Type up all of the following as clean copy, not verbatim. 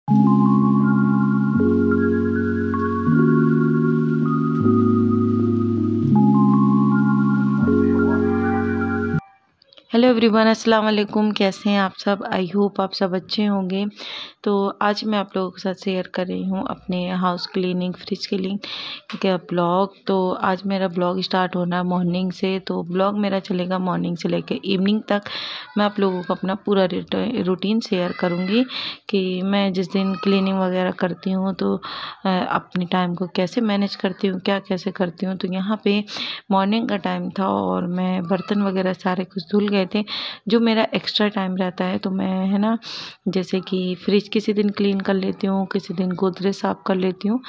Hello everyone, अस्सलाम वालेकुम। कैसे हैं आप सब? आई होप आप सब अच्छे होंगे। तो आज मैं आप लोगों के साथ शेयर कर रही हूँ अपने हाउस क्लीनिंग, फ्रिज क्लीनिंग का ब्लॉग। तो आज मेरा ब्लॉग स्टार्ट होना है मॉर्निंग से। तो ब्लॉग मेरा चलेगा मॉर्निंग से लेकर इवनिंग तक। मैं आप लोगों को अपना पूरा रूटीन शेयर करूँगी कि मैं जिस दिन क्लीनिंग वगैरह करती हूँ तो अपने टाइम को कैसे मैनेज करती हूँ, क्या कैसे करती हूँ। तो यहाँ पे मॉर्निंग का टाइम था और मैं बर्तन वगैरह सारे कुछ धुल गए थे। जो मेरा एक्स्ट्रा टाइम रहता है तो मैं है ना, जैसे कि फ्रिज किसी दिन क्लीन कर लेती हूँ, किसी दिन गोदरेज साफ़ कर लेती हूँ।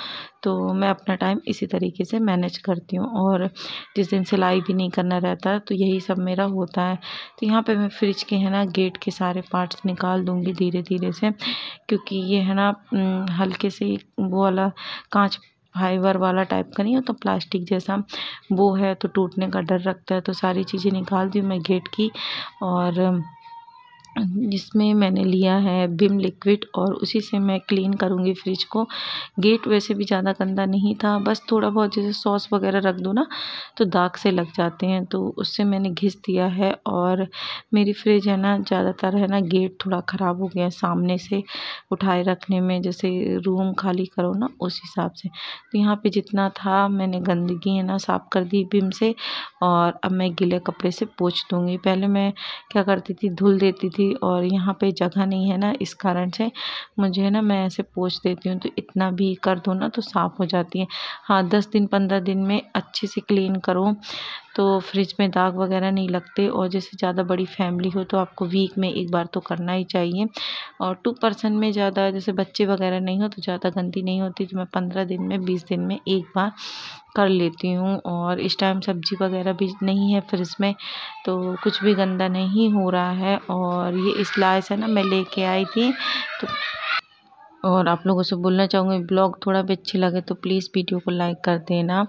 तो मैं अपना टाइम इसी तरीके से मैनेज करती हूँ। और जिस दिन सिलाई भी नहीं करना रहता तो यही सब मेरा होता है। तो यहाँ पे मैं फ्रिज के है ना गेट के सारे पार्ट्स निकाल दूँगी धीरे धीरे से, क्योंकि ये है ना हल्के से वो वाला कांच फाइबर वाला टाइप का नहीं होता, प्लास्टिक जैसा वो है, तो टूटने का डर रखता है। तो सारी चीज़ें निकाल दी मैं गेट की। और जिसमें मैंने लिया है विम लिक्विड और उसी से मैं क्लीन करूँगी फ्रिज को। गेट वैसे भी ज़्यादा गंदा नहीं था, बस थोड़ा बहुत जैसे सॉस वगैरह रख दो ना तो दाग से लग जाते हैं, तो उससे मैंने घिस दिया है। और मेरी फ्रिज है ना ज़्यादातर है ना गेट थोड़ा ख़राब हो गया है सामने से उठाए रखने में, जैसे रूम खाली करो ना उस हिसाब से। तो यहाँ पे जितना था मैंने गंदगी है ना साफ़ कर दी विम से। और अब मैं गीले कपड़े से पोंछ दूँगी। पहले मैं क्या करती थी, धुल देती थी, और यहाँ पे जगह नहीं है ना, इस कारण से मुझे है ना मैं ऐसे पोंछ देती हूँ। तो इतना भी कर दो ना तो साफ़ हो जाती है। हाँ, 10 दिन 15 दिन में अच्छे से क्लीन करो तो फ्रिज में दाग वगैरह नहीं लगते। और जैसे ज़्यादा बड़ी फैमिली हो तो आपको वीक में एक बार तो करना ही चाहिए। और 2 पर्सन में ज़्यादा जैसे बच्चे वगैरह नहीं हो तो ज़्यादा गंदी नहीं होती। तो मैं 15 दिन में 20 दिन में एक बार कर लेती हूँ। और इस टाइम सब्ज़ी वगैरह भी नहीं है फ्रिज में, तो कुछ भी गंदा नहीं हो रहा है। और ये स्लाइस है ना मैं लेके आई थी। तो और आप लोगों से बोलना चाहूँगी, ब्लॉग थोड़ा भी अच्छे लगे तो प्लीज़ वीडियो को लाइक कर देना।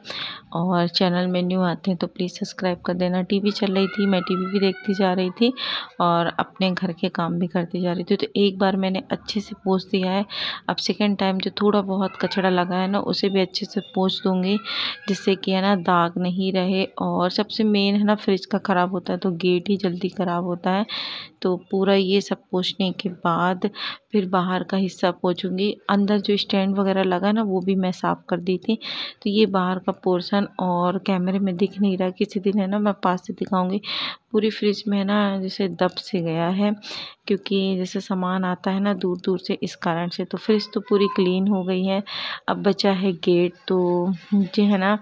और चैनल में न्यू आते हैं तो प्लीज़ सब्सक्राइब कर देना। टीवी चल रही थी, मैं टीवी भी देखती जा रही थी और अपने घर के काम भी करती जा रही थी। तो एक बार मैंने अच्छे से पोंछ दिया है। अब सेकंड टाइम जो थोड़ा बहुत कचरा लगा है ना उसे भी अच्छे से पोंछ दूँगी, जिससे कि है ना दाग नहीं रहे। और सबसे मेन है ना फ्रिज का ख़राब होता है तो गेट ही जल्दी ख़राब होता है। तो पूरा ये सब पोंछने के बाद फिर बाहर का हिस्सा पोंछूँगी। अंदर जो स्टैंड वगैरह लगा ना वो भी मैं साफ़ कर दी थी। तो ये बाहर का पोर्शन और कैमरे में दिख नहीं रहा, किसी दिन है ना मैं पास से दिखाऊंगी। पूरी फ्रिज में है ना जैसे दब से गया है, क्योंकि जैसे सामान आता है ना दूर दूर से, इस कारण से। तो फ्रिज तो पूरी क्लीन हो गई है। अब बचा है गेट। तो नीचे है ना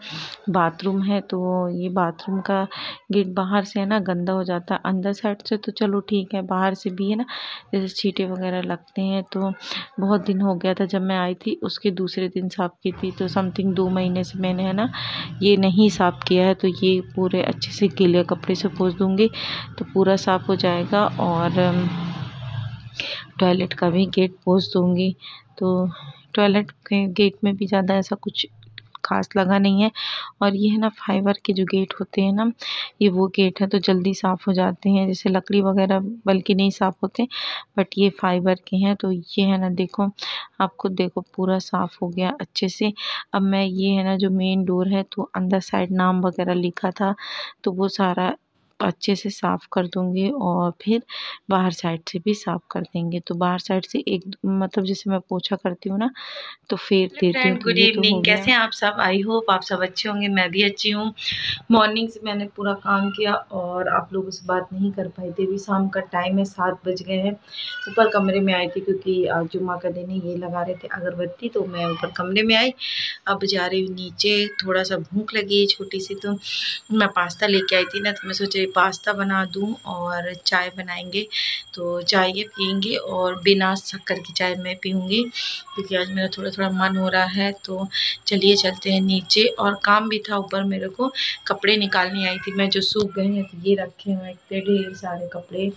बाथरूम है, तो ये बाथरूम का गेट बाहर से है ना गंदा हो जाता है, अंदर साइड से तो चलो ठीक है, बाहर से भी है ना जैसे छींटे वगैरह लगते हैं। तो बहुत दिन हो गया था जब मैं आई थी, उसके दूसरे दिन साफ़ की थी। तो समथिंग 2 महीने से मैंने है ना ये नहीं साफ़ किया है। तो ये पूरे अच्छे से गीले कपड़े से पोंछ दूँगी तो पूरा साफ़ हो जाएगा। और टॉयलेट का भी गेट पोंछ दूँगी। तो टॉयलेट के गेट में भी ज़्यादा ऐसा कुछ खास लगा नहीं है। और ये है ना फाइबर के जो गेट होते हैं ना, ये वो गेट है तो जल्दी साफ़ हो जाते हैं। जैसे लकड़ी वगैरह बल्कि नहीं साफ़ होते, बट ये फाइबर के हैं। तो ये है ना देखो, आप खुद देखो पूरा साफ़ हो गया अच्छे से। अब मैं ये है ना जो मेन डोर है तो अंदर साइड नाम वगैरह लिखा था तो वो सारा अच्छे से साफ़ कर दूँगी। और फिर बाहर साइड से भी साफ़ कर देंगे। तो बाहर साइड से एक मतलब जैसे मैं पोछा करती हूँ ना तो फेर देती हूँ। तो गुड ये तो हो इवनिंग, गया। कैसे हैं आप सब? आई होप आप सब अच्छे होंगे, मैं भी अच्छी हूँ। मॉर्निंग से मैंने पूरा काम किया और आप लोगों से बात नहीं कर पाई थी। अभी शाम का टाइम है, 7 बज गए हैं। ऊपर कमरे में आई थी क्योंकि आज जुम्मा का दिन है, ये लगा रहे थे अगरबत्ती, तो मैं ऊपर कमरे में आई। अब जा रही हूँ नीचे, थोड़ा सा भूख लगी है छोटी सी, तो मैं पास्ता लेके आई थी ना, तो मैं सोच रही पास्ता बना दूँ और चाय बनाएंगे। तो चाय ये पियेंगे और बिना शक्कर की चाय मैं पीऊँगी, क्योंकि आज मेरा थोड़ा थोड़ा मन हो रहा है। तो चलिए चलते हैं नीचे। और काम भी था ऊपर, मेरे को कपड़े निकालने आई थी मैं जो सूख गए हैं। तो ये रखे हुए इतने ढेर सारे कपड़े,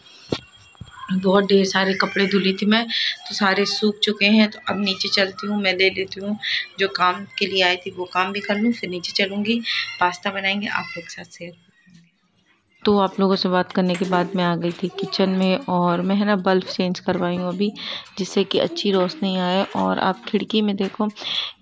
बहुत ढेर सारे कपड़े धुली थी मैं, तो सारे सूख चुके हैं। तो अब नीचे चलती हूँ, मैं ले लेती हूँ जो काम के लिए आई थी वो काम भी कर लूँ, फिर नीचे चलूँगी, पास्ता बनाएंगे, आप लोग के साथ शेयर। तो आप लोगों से बात करने के बाद मैं आ गई थी किचन में, और मैं है ना बल्ब चेंज करवाई हूँ अभी, जिससे कि अच्छी रोशनी आए। और आप खिड़की में देखो,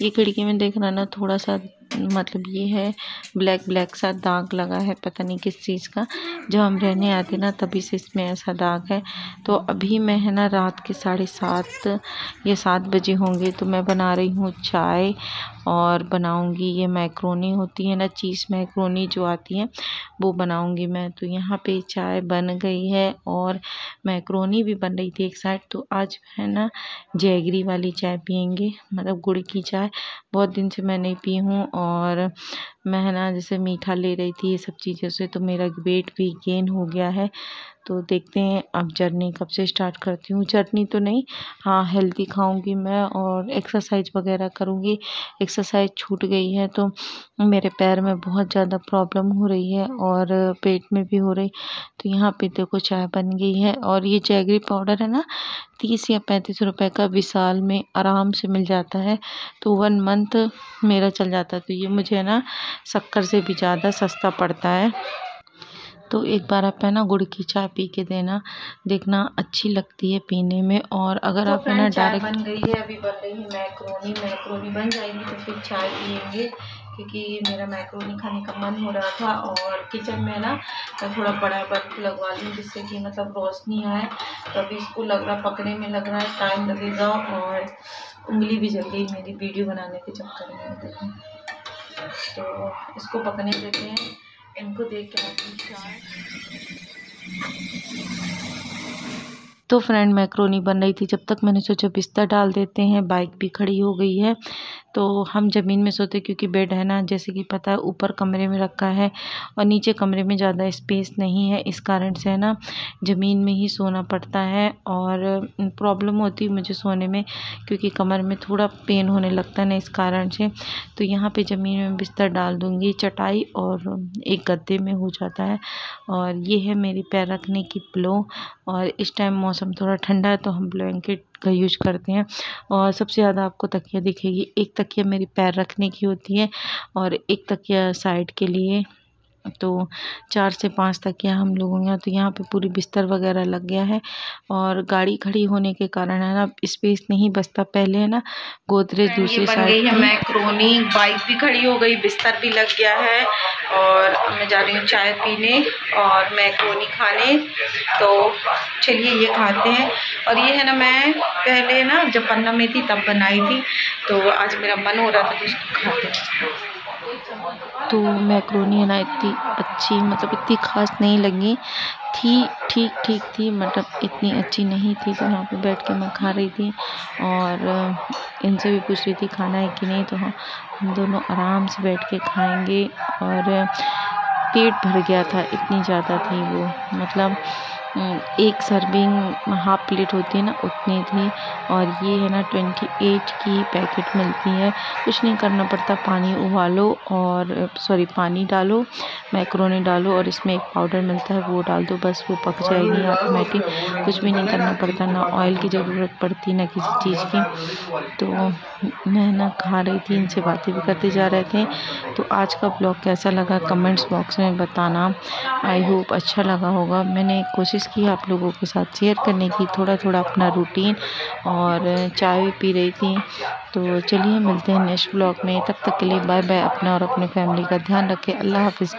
ये खिड़की में देख रहा ना थोड़ा सा, मतलब ये है ब्लैक ब्लैक सा दाग लगा है, पता नहीं किस चीज़ का। जब हम रहने आते ना तभी से इसमें ऐसा दाग है। तो अभी मैं है ना रात के 7:30 या 7 बजे होंगे, तो मैं बना रही हूँ चाय और बनाऊंगी ये मैक्रोनी होती है ना, चीज़ मैक्रोनी जो आती है वो बनाऊंगी मैं। तो यहाँ पे चाय बन गई है और मैक्रोनी भी बन रही थी एक साइड। तो आज है ना जैगरी वाली चाय पियेंगे, मतलब गुड़ की चाय। बहुत दिन से मैं नहीं पी हूँ, और मैं है ना जैसे मीठा ले रही थी ये सब चीज़ों से, तो मेरा वेट भी गेन हो गया है। तो देखते हैं अब जर्नी कब से स्टार्ट करती हूँ। जर्नी तो नहीं, हाँ हेल्दी खाऊंगी मैं और एक्सरसाइज वगैरह करूँगी। एक्सरसाइज छूट गई है तो मेरे पैर में बहुत ज़्यादा प्रॉब्लम हो रही है और पेट में भी हो रही। तो यहाँ पे देखो चाय बन गई है, और ये जैगरी पाउडर है ना 30 या 35 रुपए का विशाल में आराम से मिल जाता है। तो 1 मंथ मेरा चल जाता है। तो ये मुझे ना शक्कर से भी ज़्यादा सस्ता पड़ता है। तो एक बार आप है ना गुड़ की चाय पी के देना, देखना अच्छी लगती है पीने में। और अगर तो आप है ना चाय डायरेक्ट बन गई है, अभी बन रही है मैक्रोनी। मैक्रोनी बन जाएगी तो फिर चाय पियेंगे, क्योंकि मेरा मैक्रोनी खाने का मन हो रहा था। और किचन में ना मैं थोड़ा बड़ा बल्ब लगवा लूँ, जिससे कि मतलब रोशनी आए। तभी इसको लग रहा पकने में लग रहा है टाइम लगेगा, और उंगली भी जल गई मेरी वीडियो बनाने के चक्कर में। तो इसको पकने देते हैं, इनको देख के तो फ्रेंड मैक्रोनी बन रही थी, जब तक मैंने सोचा बिस्तर डाल देते हैं। बाइक भी खड़ी हो गई है, तो हम ज़मीन में सोते, क्योंकि बेड है ना जैसे कि पता है ऊपर कमरे में रखा है और नीचे कमरे में ज़्यादा स्पेस नहीं है। इस कारण से है ना ज़मीन में ही सोना पड़ता है, और प्रॉब्लम होती है मुझे सोने में, क्योंकि कमर में थोड़ा पेन होने लगता है ना, इस कारण से। तो यहाँ पे ज़मीन में बिस्तर डाल दूँगी, चटाई और एक गद्दे में हो जाता है। और ये है मेरी पैर रखने की पिलो। और इस टाइम मौसम थोड़ा ठंडा है तो हम ब्लैंकेट का यूज करते हैं। और सबसे ज़्यादा आपको तकिया दिखेगी, एक तकिया मेरी पैर रखने की होती है और एक तकिया साइड के लिए। तो 4 से 5 तकिया हम लोगों के यहाँ। तो यहाँ पे पूरी बिस्तर वगैरह लग गया है, और गाड़ी खड़ी होने के कारण है ना स्पेस नहीं बचता। पहले है ना गोदरेज दूसरी साइड बन गई है मैक्रोनी, बाइक भी खड़ी हो गई, बिस्तर भी लग गया है, और मैं जा रही हूँ चाय पीने और मैक्रोनी खाने। तो चलिए ये खाते हैं। और ये है ना मैं पहले ना जब पन्ना में थी तब बनाई थी, तो आज मेरा मन हो रहा था तो इसको खाते हैं। तो मैक्रोनी है ना इतनी अच्छी, मतलब इतनी ख़ास नहीं लगी थी, ठीक ठीक थी, मतलब इतनी अच्छी नहीं थी। तो यहाँ पे बैठ के मैं खा रही थी, और इनसे भी पूछ रही थी खाना है कि नहीं। तो हाँ, हम दोनों आराम से बैठ के खाएंगे। और पेट भर गया था, इतनी ज़्यादा थी वो, मतलब एक सर्विंग हाफ प्लेट होती है ना उतनी थी। और ये है ना 28 की पैकेट मिलती है। कुछ नहीं करना पड़ता, पानी उबालो और पानी डालो, मैक्रोनी डालो, और इसमें एक पाउडर मिलता है वो डाल दो, बस वो पक जाएगी ऑटोमेटिक। कुछ भी नहीं करना पड़ता, ना ऑयल की ज़रूरत पड़ती ना किसी चीज़ की। तो मैं ना खा रही थी, इनसे बातें भी करते जा रहे थे। तो आज का ब्लॉग कैसा लगा कमेंट्स बॉक्स में बताना। आई होप अच्छा लगा होगा। मैंने कोशिश की आप लोगों के साथ शेयर करने की, थोड़ा थोड़ा अपना रूटीन, और चाय भी पी रही थी। तो चलिए मिलते हैं नेक्स्ट ब्लॉग में, तब तक के लिए बाय बाय। अपना और अपने फैमिली का ध्यान रखें। अल्लाह हाफिज़।